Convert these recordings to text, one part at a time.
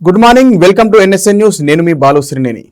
Good morning, welcome to NSN news. నేను మీ Balu శ్రీనేని.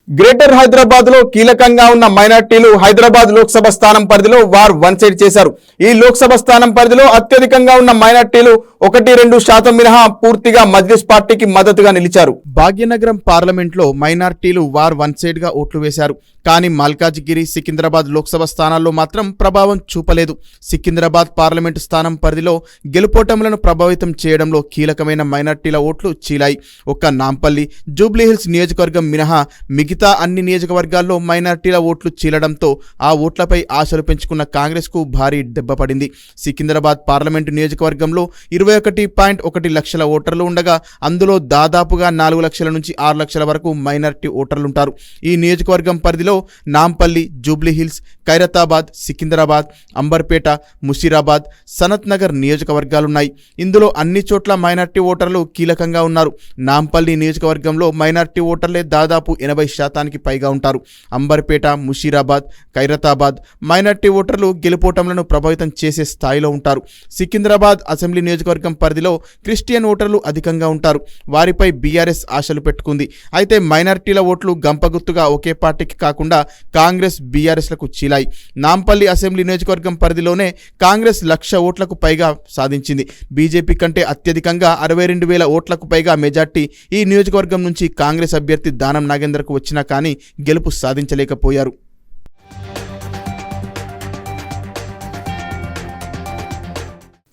Greater Hyderabad లో కీలకంగా ఉన్న మైనార్టీలు హైదరాబాద్ లోక్సభ స్థానం పరిధిలో వార్ వన్ సైడ్ చేశారు. ఈ లోక్సభ స్థానం పరిధిలో అత్యధికంగా ఉన్న మైనార్టీలు 1-2% మినహా పూర్తిగా మజ్లిస్ పార్టీకి మద్దతుగా నిలిచారు. భాగ్యనగరం పార్లమెంట్ లో మైనార్టీలు వార్ వన్ సైడ్ గా ఓట్లు వేశారు. కానీ మల్కాజ్గిరి, సికింద్రాబాద్ లోక్సభ స్థానాల్లో మాత్రం ప్రభావం చూపలేదు. సికింద్రాబాద్ పార్లమెంటు స్థానం పరిధిలో గెలుపోటములను ప్రభావితం చేయడంలో కీలకమైన మైనార్టీల ఓట్లు చీలాయి. ఒక్క నాంపల్లి, జూబ్లీహిల్స్ నియోజకవర్గం మినహా మిగతా అన్ని నియోజకవర్గాల్లో మైనార్టీల ఓట్లు చీలడంతో ఆ ఓట్లపై ఆశలు పెంచుకున్న కాంగ్రెస్ కు భారీ దెబ్బపడింది. సికింద్రాబాద్ పార్లమెంటు నియోజకవర్గంలో 21.1 లక్షల ఓటర్లు ఉండగా అందులో దాదాపుగా 4 లక్షల నుంచి 6 లక్షల వరకు మైనార్టీ ఓటర్లుంటారు. ఈ నియోజకవర్గం పరిధిలో నాంపల్లి, జూబ్లీహిల్స్, ఖైరతాబాద్, సికింద్రాబాద్, అంబర్పేట, ముషీరాబాద్, సనత్ నగర్ నియోజకవర్గాలున్నాయి. ఇందులో అన్ని చోట్ల మైనార్టీ ఓటర్లు కీలకంగా ఉన్నారు. నాంపల్లి నియోజకవర్గంలో మైనార్టీ ఓటర్లే దాదాపు 80% పైగా ఉంటారు. అంబర్పేట, ముషీరాబాద్, ఖైరతాబాద్ మైనార్టీ ఓటర్లు గెలుపోటములను ప్రభావితం చేసే స్థాయిలో ఉంటారు. సికింద్రాబాద్ అసెంబ్లీ నియోజకవర్గం పరిధిలో క్రిస్టియన్ ఓటర్లు అధికంగా ఉంటారు. వారిపై బీఆర్ఎస్ ఆశలు పెట్టుకుంది. అయితే మైనార్టీల ఓట్లు గంపగుత్తుగా ఒకే పార్టీకి కాకుండా కాంగ్రెస్, బీఆర్ఎస్లకు చీలాయి. నాంపల్లి అసెంబ్లీ నియోజకవర్గం పరిధిలోనే కాంగ్రెస్ 1,00,000 ఓట్లకు పైగా సాధించింది. బీజేపీ కంటే అత్యధికంగా 62,000 ఓట్లకు పైగా మెజార్టీ ఈ నియోజకవర్గం నుంచి కాంగ్రెస్ అభ్యర్థి దానం నాగేందర్కు వచ్చినా కానీ గెలుపు సాధించలేకపోయారు.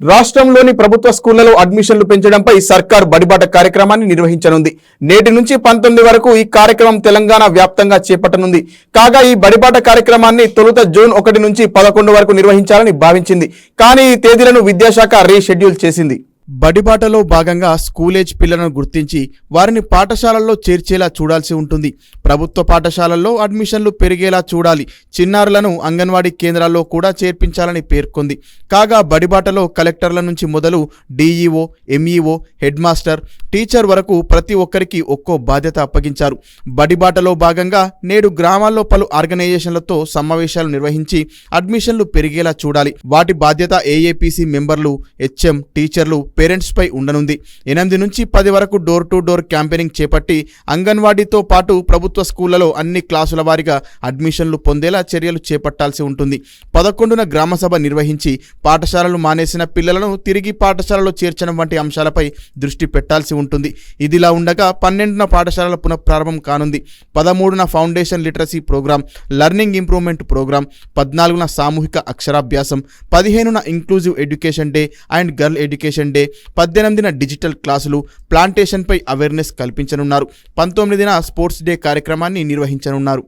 రాష్ట్రంలోని ప్రభుత్వ స్కూళ్లలో అడ్మిషన్లు పెంచడంపై సర్కార్ బడిబాట కార్యక్రమాన్ని నిర్వహించనుంది. నేటి నుంచి 19 వరకు ఈ కార్యక్రమం తెలంగాణ వ్యాప్తంగా చేపట్టనుంది. కాగా ఈ బడిబాట కార్యక్రమాన్ని తొలుత జూన్ 1 నుంచి 11 వరకు నిర్వహించాలని భావించింది. కానీ ఈ తేదీలను విద్యాశాఖ రీషెడ్యూల్ చేసింది. బడిబాటలో భాగంగా స్కూలేజ్ పిల్లలను గుర్తించి వారిని పాఠశాలల్లో చేర్చేలా చూడాల్సి ఉంటుంది. ప్రభుత్వ పాఠశాలల్లో అడ్మిషన్లు పెరిగేలా చూడాలి. చిన్నారులను అంగన్వాడీ కేంద్రాల్లో కూడా చేర్పించాలని పేర్కొంది. కాగా బడిబాటలో కలెక్టర్ల నుంచి మొదలు DEO, MEO, head master, teacher వరకు ప్రతి ఒక్కరికి ఒక్కో బాధ్యత అప్పగించారు. బడిబాటలో భాగంగా నేడు గ్రామాల్లో పలు ఆర్గనైజేషన్లతో సమావేశాలు నిర్వహించి అడ్మిషన్లు పెరిగేలా చూడాలి. వాటి బాధ్యత ఏఏపీసీ మెంబర్లు, హెచ్ఎం, టీచర్లు, పేరెంట్స్ పై ఉండనుంది. 8 నుంచి 10 వరకు డోర్ టు డోర్ క్యాంపెయినింగ్ చేపట్టి అంగన్వాడీతో పాటు ప్రభుత్వ స్కూళ్లలో అన్ని క్లాసుల వారీగా అడ్మిషన్లు పొందేలా చర్యలు చేపట్టాల్సి ఉంటుంది. 11న గ్రామసభ నిర్వహించి పాఠశాలలు మానేసిన పిల్లలను తిరిగి పాఠశాలలో చేర్చడం వంటి అంశాలపై దృష్టి పెట్టాల్సి ఉంటుంది. ఇదిలా ఉండగా 12న పాఠశాలల పునఃప్రారంభం కానుంది. 13న foundation literacy programme, learning improvement programme, 14న సామూహిక అక్షరాభ్యాసం, 15న inclusive education day and girl education day, 18న డిజిటల్ క్లాసులు, ప్లాంటేషన్పై అవేర్నెస్ కల్పించనున్నారు. 19న స్పోర్ట్స్ డే కార్యక్రమాన్ని నిర్వహించనున్నారు.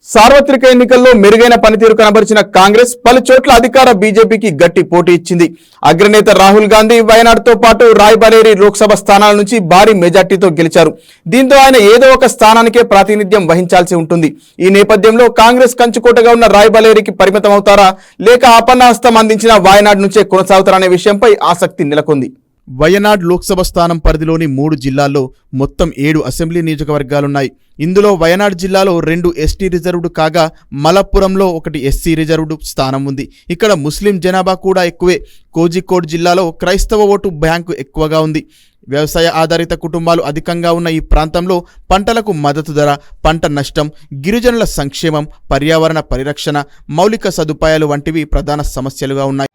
సార్వత్రిక ఎన్నికల్లో మెరుగైన పనితీరు కనబరిచిన కాంగ్రెస్ పలు చోట్ల అధికార బీజేపీకి గట్టి పోటీ ఇచ్చింది. అగ్రనేత రాహుల్ గాంధీ వయనాడ్తో పాటు రాయ్బరేలీ లోక్సభ స్థానాల నుంచి భారీ మెజార్టీతో గెలిచారు. దీంతో ఆయన ఏదో ఒక స్థానానికే ప్రాతినిధ్యం వహించాల్సి ఉంటుంది. ఈ నేపథ్యంలో కాంగ్రెస్ కంచుకోటగా ఉన్న రాయ్బరేలీకి పరిమితమవుతారా లేక ఆపన్నహస్తం అందించిన వయనాడ్ నుంచే కొనసాగుతారనే విషయంపై ఆసక్తి నెలకొంది. వయనాడ్ లోక్సభ స్థానం పరిధిలోని 3 జిల్లాల్లో మొత్తం 7 అసెంబ్లీ నియోజకవర్గాలున్నాయి. ఇందులో వయనాడ్ జిల్లాలో 2 ఎస్టీ రిజర్వ్డ్ కాగా మలప్పురంలో 1 ఎస్సీ రిజర్వ్డ్ స్థానం ఉంది. ఇక్కడ ముస్లిం జనాభా కూడా ఎక్కువే. కోజికోడ్ జిల్లాలో క్రైస్తవ ఓటు బ్యాంకు ఎక్కువగా ఉంది. వ్యవసాయ ఆధారిత కుటుంబాలు అధికంగా ఉన్న ఈ ప్రాంతంలో పంటలకు మద్దతు ధర, పంట నష్టం, గిరిజనుల సంక్షేమం, పర్యావరణ పరిరక్షణ, మౌలిక సదుపాయాలు వంటివి ప్రధాన సమస్యలుగా ఉన్నాయి.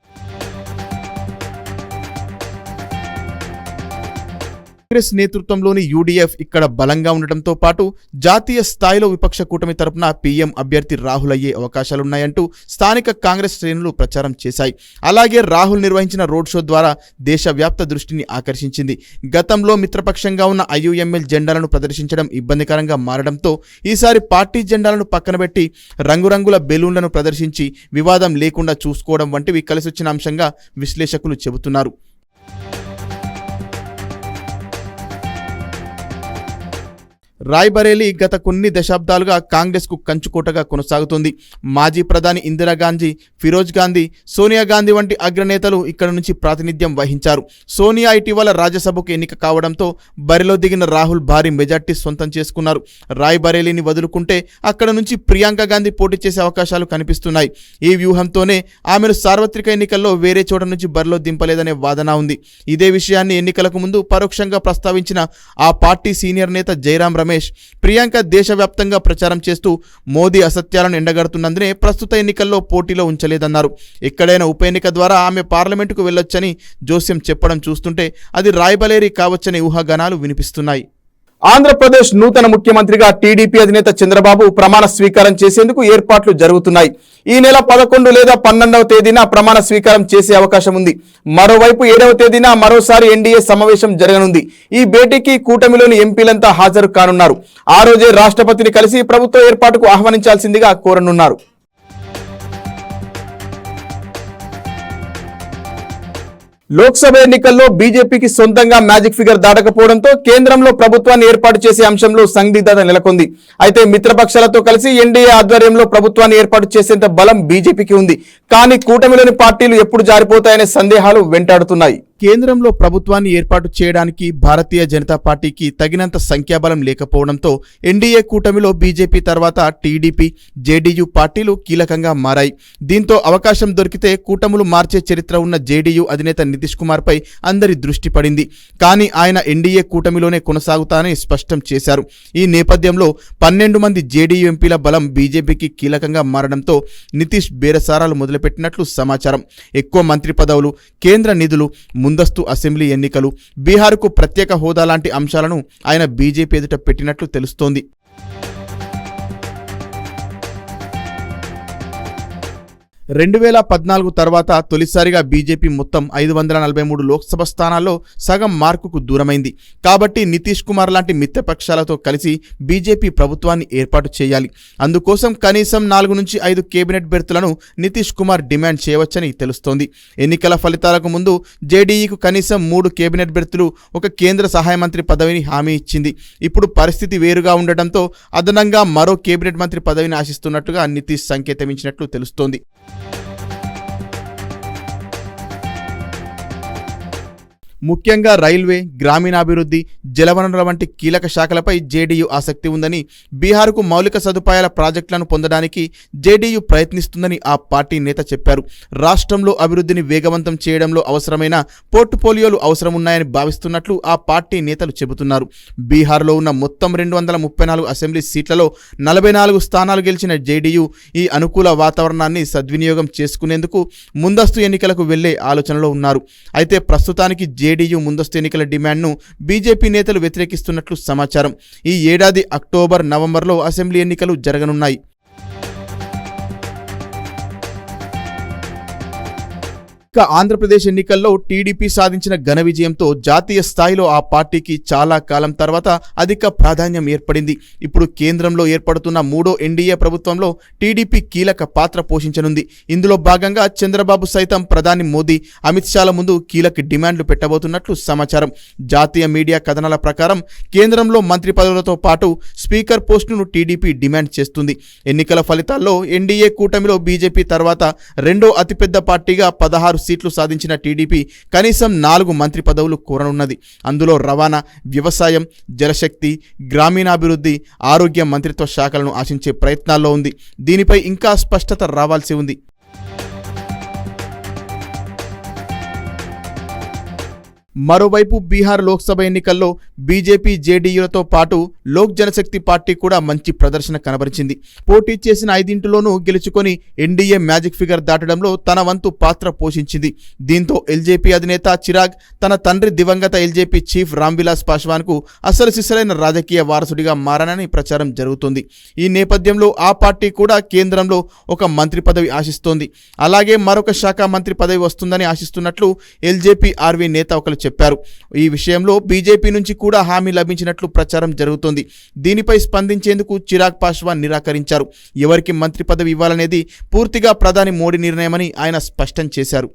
కాంగ్రెస్ నేతృత్వంలోని యూడీఎఫ్ ఇక్కడ బలంగా ఉండటంతో పాటు జాతీయ స్థాయిలో విపక్ష కూటమి తరపున పీఎం అభ్యర్థి రాహుల్ అయ్యే అవకాశాలున్నాయంటూ స్థానిక కాంగ్రెస్ శ్రేణులు ప్రచారం చేశాయి. అలాగే రాహుల్ నిర్వహించిన రోడ్ షో ద్వారా దేశవ్యాప్త దృష్టిని ఆకర్షించింది. గతంలో మిత్రపక్షంగా ఉన్న ఐయుఎంఎల్ జెండాలను ప్రదర్శించడం ఇబ్బందికరంగా మారడంతో ఈసారి పార్టీ జెండాలను పక్కనబెట్టి రంగురంగుల బెలూన్లను ప్రదర్శించి వివాదం లేకుండా చూసుకోవడం వంటివి కలిసొచ్చిన అంశంగా విశ్లేషకులు చెబుతున్నారు. రాయ్బరేలీ గత కొన్ని దశాబ్దాలుగా కాంగ్రెస్కు కంచుకోటగా కొనసాగుతుంది. మాజీ ప్రధాని ఇందిరాగాంధీ, ఫిరోజ్ గాంధీ, సోనియా గాంధీ వంటి అగ్రనేతలు ఇక్కడ నుంచి ప్రాతినిధ్యం వహించారు. సోనియా ఇటీవల రాజ్యసభకు ఎన్నిక కావడంతో బరిలో దిగిన రాహుల్ భారీ మెజార్టీ సొంతం చేసుకున్నారు. రాయ్బరేలీని వదులుకుంటే అక్కడ నుంచి ప్రియాంక గాంధీ పోటీ చేసే అవకాశాలు కనిపిస్తున్నాయి. ఈ వ్యూహంతోనే ఆమెను సార్వత్రిక ఎన్నికల్లో వేరే చోట నుంచి బరిలో దింపలేదనే వాదన ఉంది. ఇదే విషయాన్ని ఎన్నికలకు ముందు పరోక్షంగా ప్రస్తావించిన ఆ పార్టీ సీనియర్ నేత జైరాం రమేష్, ప్రియాంక దేశవ్యాప్తంగా ప్రచారం చేస్తూ మోదీ అసత్యాలను ఎండగడుతున్నందునే ప్రస్తుత ఎన్నికల్లో పోటీలో ఉంచలేదన్నారు. ఎక్కడైనా ఉప ఎన్నిక ద్వారా ఆమె పార్లమెంటుకు వెళ్లొచ్చని జోస్యం చెప్పడం చూస్తుంటే అది రాయ్బరేలీ కావచ్చనే ఊహాగానాలు వినిపిస్తున్నాయి. ఆంధ్రప్రదేశ్ నూతన ముఖ్యమంత్రిగా టీడీపీ అధినేత చంద్రబాబు ప్రమాణ స్వీకారం చేసేందుకు ఏర్పాట్లు జరుగుతున్నాయి. ఈ నెల 11 లేదా 12వ తేదీన ప్రమాణ స్వీకారం చేసే అవకాశం ఉంది. మరోవైపు 7వ తేదీన మరోసారి ఎన్డీఏ సమావేశం జరగనుంది. ఈ భేటీకి కూటమిలోని ఎంపీలంతా హాజరు కానున్నారు. ఆ రోజే రాష్ట్రపతిని కలిసి ప్రభుత్వ ఏర్పాటుకు ఆహ్వానించాల్సిందిగా కోరనున్నారు. లోక్సభ ఎన్నికల్లో బీజేపీకి సొంతంగా మ్యాజిక్ ఫిగర్ దాటకపోవడంతో కేంద్రంలో ప్రభుత్వాన్ని ఏర్పాటు చేసే అంశంలో సందిగ్ధత నెలకొంది. అయితే మిత్రపక్షాలతో కలిసి ఎన్డీఏ ఆధ్వర్యంలో ప్రభుత్వాన్ని ఏర్పాటు చేసేంత బలం బీజేపీకి ఉంది. కానీ కూటమిలోని పార్టీలు ఎప్పుడు జారిపోతాయనే సందేహాలు వెంటాడుతున్నాయి. కేంద్రంలో ప్రభుత్వాన్ని ఏర్పాటు చేయడానికి భారతీయ జనతా పార్టీకి తగినంత సంఖ్యాబలం లేకపోవడంతో ఎన్డీఏ కూటమిలో బీజేపీ తర్వాత టీడీపీ, జేడీయూ పార్టీలు కీలకంగా మారాయి. దీంతో అవకాశం దొరికితే కూటములు మార్చే చరిత్ర ఉన్న జేడీయూ అధినేత నితీష్ కుమార్ పై అందరి దృష్టి పడింది. కానీ ఆయన ఎన్డీఏ కూటమిలోనే కొనసాగుతానని స్పష్టం చేశారు. ఈ నేపథ్యంలో 12 మంది జేడీయూ ఎంపీల బలం బీజేపీకి కీలకంగా మారడంతో నితీష్ బేరసారాలు మొదలుపెట్టినట్లు సమాచారం. ఎక్కువ మంత్రి పదవులు, కేంద్ర నిధులు, ముందస్తు అసెంబ్లీ ఎన్నికలు, బీహార్కు ప్రత్యేక హోదా లాంటి అంశాలను ఆయన బీజేపీ ఎదుట పెట్టినట్లు తెలుస్తోంది. 2014 తర్వాత తొలిసారిగా బీజేపీ మొత్తం 543 లోక్సభ స్థానాల్లో సగం మార్కుకు దూరమైంది. కాబట్టి నితీష్ కుమార్ లాంటి మిత్రపక్షాలతో కలిసి బీజేపీ ప్రభుత్వాన్ని ఏర్పాటు చేయాలి. అందుకోసం కనీసం 4 నుంచి 5 కేబినెట్ బెర్తులను నితీష్ కుమార్ డిమాండ్ చేయవచ్చని తెలుస్తోంది. ఎన్నికల ఫలితాలకు ముందు జేడీఈకు కనీసం 3 కేబినెట్ బెర్తులు, 1 కేంద్ర సహాయ మంత్రి పదవిని హామీ ఇచ్చింది. ఇప్పుడు పరిస్థితి వేరుగా ఉండటంతో అదనంగా మరో కేబినెట్ మంత్రి పదవిని ఆశిస్తున్నట్టుగా నితీష్ సంకేతమించినట్లు తెలుస్తోంది. ముఖ్యంగా రైల్వే, గ్రామీణాభివృద్ధి, జలవనరుల వంటి కీలక శాఖలపై జేడీయూ ఆసక్తి ఉందని, బీహార్కు మౌలిక సదుపాయాల ప్రాజెక్టులను పొందడానికి జేడీయూ ప్రయత్నిస్తుందని ఆ పార్టీ నేత చెప్పారు. రాష్ట్రంలో అభివృద్ధిని వేగవంతం చేయడంలో అవసరమైన పోర్ట్ఫోలియోలు అవసరమున్నాయని భావిస్తున్నట్లు ఆ పార్టీ నేతలు చెబుతున్నారు. బీహార్లో ఉన్న మొత్తం 234 అసెంబ్లీ సీట్లలో 44 స్థానాలు గెలిచిన జేడీయూ ఈ అనుకూల వాతావరణాన్ని సద్వినియోగం చేసుకునేందుకు ముందస్తు ఎన్నికలకు వెళ్లే ఆలోచనలో ఉన్నారు. అయితే ప్రస్తుతానికి జేడీయూ ముందస్తు ఎన్నికల డిమాండ్ను బీజేపీ నేతలు వ్యతిరేకిస్తున్నట్లు సమాచారం. ఈ ఏడాది అక్టోబర్, నవంబర్లో అసెంబ్లీ ఎన్నికలు జరగనున్నాయి. ఆంధ్రప్రదేశ్ ఎన్నికల్లో టీడీపీ సాధించిన ఘన విజయంతో జాతీయ స్థాయిలో ఆ పార్టీకి చాలా కాలం తర్వాత అధిక ప్రాధాన్యం ఏర్పడింది. ఇప్పుడు కేంద్రంలో ఏర్పడుతున్న 3వ ఎన్డీఏ ప్రభుత్వంలో టీడీపీ కీలక పాత్ర పోషించనుంది. ఇందులో భాగంగా చంద్రబాబు సైతం ప్రధాని మోదీ, అమిత్ షాల ముందు కీలక డిమాండ్లు పెట్టబోతున్నట్లు సమాచారం. జాతీయ మీడియా కథనాల ప్రకారం కేంద్రంలో మంత్రి పదవులతో పాటు స్పీకర్ పోస్టును టీడీపీ డిమాండ్ చేస్తుంది. ఎన్నికల ఫలితాల్లో ఎన్డీఏ కూటమిలో బీజేపీ తర్వాత రెండో అతిపెద్ద పార్టీగా 16 సీట్లు సాధించిన టీడీపీ కనీసం 4 మంత్రి పదవులు కోరనున్నది. అందులో రవాణా, వ్యవసాయం, జలశక్తి, గ్రామీణాభివృద్ధి, ఆరోగ్య మంత్రిత్వ శాఖలను ఆశించే ప్రయత్నాల్లో ఉంది. దీనిపై ఇంకా స్పష్టత రావాల్సి ఉంది. మరోవైపు బీహార్ లోక్సభ ఎన్నికల్లో బీజేపీ, జేడీయూలతో పాటు లోక్ జనశక్తి పార్టీ కూడా మంచి ప్రదర్శన కనబరిచింది. పోటీ చేసిన 5 గెలుచుకొని ఎన్డీఏ మ్యాజిక్ ఫిగర్ దాటడంలో తన వంతు పాత్ర పోషించింది. దీంతో ఎల్జేపీ అధినేత చిరాగ్ తన తండ్రి దివంగత ఎల్జేపీ చీఫ్ రామ్విలాస్ పాస్వాన్కు అసలు సిసలైన రాజకీయ వారసుడిగా మారనని ప్రచారం జరుగుతోంది. ఈ నేపథ్యంలో ఆ పార్టీ కూడా కేంద్రంలో ఒక మంత్రి పదవి ఆశిస్తోంది. అలాగే మరొక శాఖ మంత్రి పదవి వస్తుందని ఆశిస్తున్నట్లు ఎల్జేపీ ఆర్వీ నేత ఒకరు చెప్పారు. ఈ విషయంలో బీజేపీ నుంచి కూడా హామీ లభించినట్లు ప్రచారం జరుగుతోంది. దీనిపై స్పందించేందుకు చిరాగ్ పాస్వాన్ నిరాకరించారు. ఎవరికి మంత్రి పదవి ఇవ్వాలనేది పూర్తిగా ప్రధాని మోడీ నిర్ణయమని ఆయన స్పష్టం చేశారు.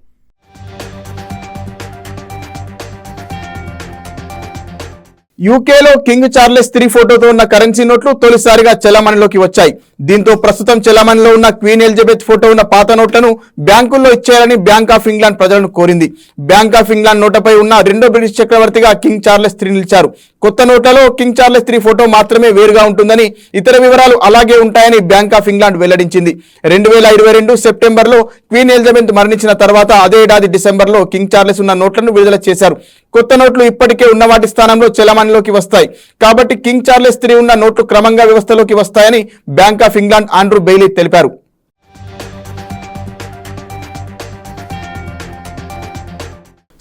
యూకేలో కింగ్ చార్లెస్ III ఫోటోతో ఉన్న కరెన్సీ నోట్లు తొలిసారిగా చెలామణిలోకి వచ్చాయి. దీంతో ప్రస్తుతం చెలామణిలో ఉన్న క్వీన్ ఎలిజబెత్ ఫోటో ఉన్న పాత నోట్లను బ్యాంకుల్లో ఇచ్చేయాలని బ్యాంక్ ఆఫ్ ఇంగ్లాండ్ ప్రజలను కోరింది. బ్యాంక్ ఆఫ్ ఇంగ్లాండ్ నోటుపై ఉన్న రెండో బ్రిటిష్ చక్రవర్తిగా కింగ్ చార్లెస్ III నిలిచారు. కొత్త నోట్లలో కింగ్ చార్లెస్ III ఫోటో మాత్రమే వేరుగా ఉంటుందని, ఇతర వివరాలు అలాగే ఉంటాయని బ్యాంక్ ఆఫ్ ఇంగ్లాండ్ వెల్లడించింది. 2022 సెప్టెంబర్లో క్వీన్ ఎలిజబెత్ మరణించిన తర్వాత అదే ఏడాది డిసెంబర్లో కింగ్ చార్లెస్ ఉన్న నోట్లను విడుదల చేశారు. కొత్త నోట్లు ఇప్పటికే ఉన్న వాటి స్థానంలో చెలామణిలోకి వస్తాయి. కాబట్టి కింగ్ చార్లెస్ III ఉన్న నోట్లు క్రమంగా వ్యవస్థలోకి వస్తాయని bank of England Andrew Bailey తెలిపారు.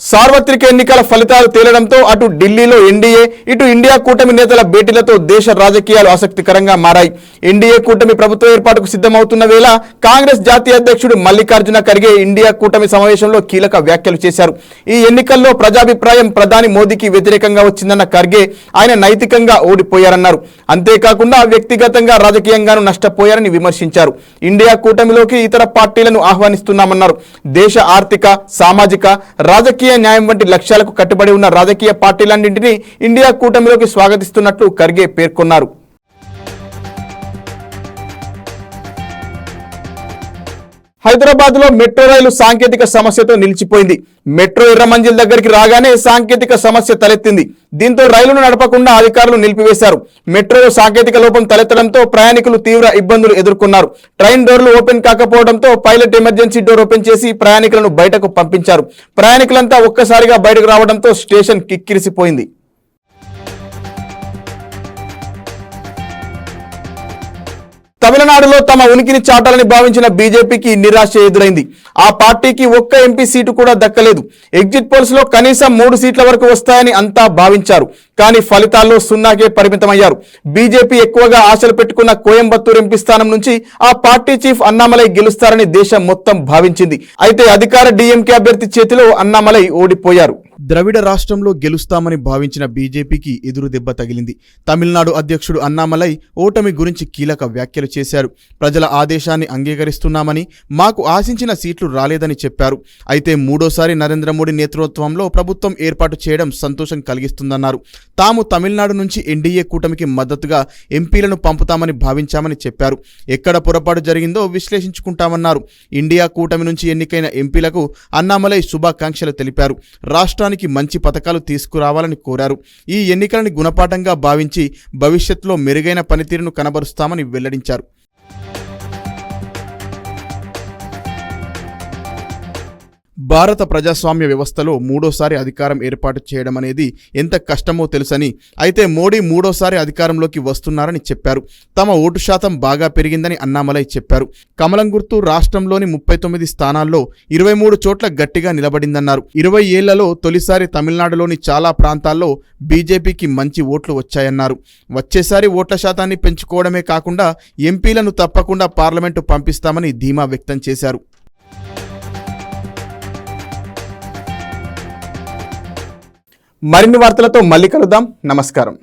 సార్వత్రిక ఎన్నికల ఫలితాలు తేలడంతో అటు ఢిల్లీలో ఎన్డీఏ, ఇటు ఇండియా కూటమి నేతల భేటీలతో దేశ రాజకీయాలు ఆసక్తికరంగా మారాయి. ఎన్డీఏ కూటమి ప్రభుత్వ ఏర్పాటుకు సిద్ధమవుతున్న వేళ కాంగ్రెస్ జాతీయ అధ్యక్షుడు మల్లికార్జున ఖర్గే ఇండియా కూటమి సమావేశంలో కీలక వ్యాఖ్యలు చేశారు. ఈ ఎన్నికల్లో ప్రజాభిప్రాయం ప్రధాని మోదీకి వ్యతిరేకంగా వచ్చిందన్న ఖర్గే ఆయన నైతికంగా ఓడిపోయారన్నారు. అంతేకాకుండా వ్యక్తిగతంగా రాజకీయంగానూ నష్టపోయారని విమర్శించారు. ఇండియా కూటమిలోకి ఇతర పార్టీలను ఆహ్వానిస్తున్నామన్నారు. దేశ ఆర్థిక, సామాజిక, రాజకీయ న్యాయం వంటి లక్ష్యాలకు కట్టుబడి ఉన్న రాజకీయ పార్టీలన్నింటినీ ఇండియా కూటమిలోకి స్వాగతిస్తున్నట్లు ఖర్గే పేర్కొన్నారు. హైదరాబాద్ లో మెట్రో రైలు సాంకేతిక సమస్యతో నిలిచిపోయింది. మెట్రో ఎర్రమంజిల్ దగ్గరికి రాగానే సాంకేతిక సమస్య తలెత్తింది. దీంతో రైలును నడపకుండా అధికారులు నిలిపివేశారు. మెట్రోలో సాంకేతిక లోపం తలెత్తడంతో ప్రయాణికులు తీవ్ర ఇబ్బందులు ఎదుర్కొన్నారు. ట్రైన్ డోర్లు ఓపెన్ కాకపోవడంతో పైలట్ ఎమర్జెన్సీ డోర్ ఓపెన్ చేసి ప్రయాణికులను బయటకు పంపించారు. ప్రయాణికులంతా ఒక్కసారిగా బయటకు రావడంతో స్టేషన్ కిక్కిరిసిపోయింది. తమిళనాడులో తమ ఉనికిని చాటాలని భావించిన బీజేపీకి నిరాశ ఎదురైంది. ఆ పార్టీకి ఒక్క ఎంపీ సీటు కూడా దక్కలేదు. ఎగ్జిట్ పోల్స్ లో కనీసం 3 సీట్ల వరకు వస్తాయని అంతా భావించారు. కానీ ఫలితాల్లో 0కే పరిమితమయ్యారు. బీజేపీ ఎక్కువగా ఆశలు పెట్టుకున్న కోయంబత్తూర్ ఎంపీ స్థానం నుంచి ఆ పార్టీ చీఫ్ అన్నామలై గెలుస్తారని దేశం మొత్తం భావించింది. అయితే అధికార డీఎంకే అభ్యర్థి చేతిలో అన్నామలై ఓడిపోయారు. ద్రవిడ రాష్ట్రంలో గెలుస్తామని భావించిన బీజేపీకి ఎదురు దెబ్బ తగిలింది. తమిళనాడు అధ్యక్షుడు అన్నామలై ఓటమి గురించి కీలక వ్యాఖ్యలు చేశారు. ప్రజల ఆదేశాన్ని అంగీకరిస్తున్నామని, మాకు ఆశించిన సీట్లు రాలేదని చెప్పారు. అయితే మూడోసారి నరేంద్ర మోడీ నేతృత్వంలో ప్రభుత్వం ఏర్పాటు చేయడం సంతోషం కలిగిస్తుందన్నారు. తాము తమిళనాడు నుంచి ఎన్డీఏ కూటమికి మద్దతుగా ఎంపీలను పంపుతామని భావించామని చెప్పారు. ఎక్కడ పొరపాటు జరిగిందో విశ్లేషించుకుంటామన్నారు. ఇండియా కూటమి నుంచి ఎన్నికైన ఎంపీలకు అన్నామలై శుభాకాంక్షలు తెలిపారు. రాష్ట్రానికి మంచి పథకాలు తీసుకురావాలని కోరారు. ఈ ఎన్నికలని గుణపాఠంగా భావించి భవిష్యత్తులో మెరుగైన పనితీరును కనబరుస్తామని వెల్లడించారు. భారత ప్రజాస్వామ్య వ్యవస్థలో మూడోసారి అధికారం ఏర్పాటు చేయడం అనేది ఎంత కష్టమో తెలుసని, అయితే మోడీ మూడోసారి అధికారంలోకి వస్తున్నారని చెప్పారు. తమ ఓటు శాతం బాగా పెరిగిందని అన్నామలై చెప్పారు. కమలం గుర్తు రాష్ట్రంలోని 39 స్థానాల్లో 23 చోట్ల గట్టిగా నిలబడిందన్నారు. 20 ఏళ్లలో తొలిసారి తమిళనాడులోని చాలా ప్రాంతాల్లో బీజేపీకి మంచి ఓట్లు వచ్చాయన్నారు. వచ్చేసారి ఓట్ల శాతాన్ని పెంచుకోవడమే కాకుండా ఎంపీలను తప్పకుండా పార్లమెంటు పంపిస్తామని ధీమా వ్యక్తం చేశారు. మరిన్ని వార్తలతో మళ్ళీ కలుద్దాం. నమస్కారం.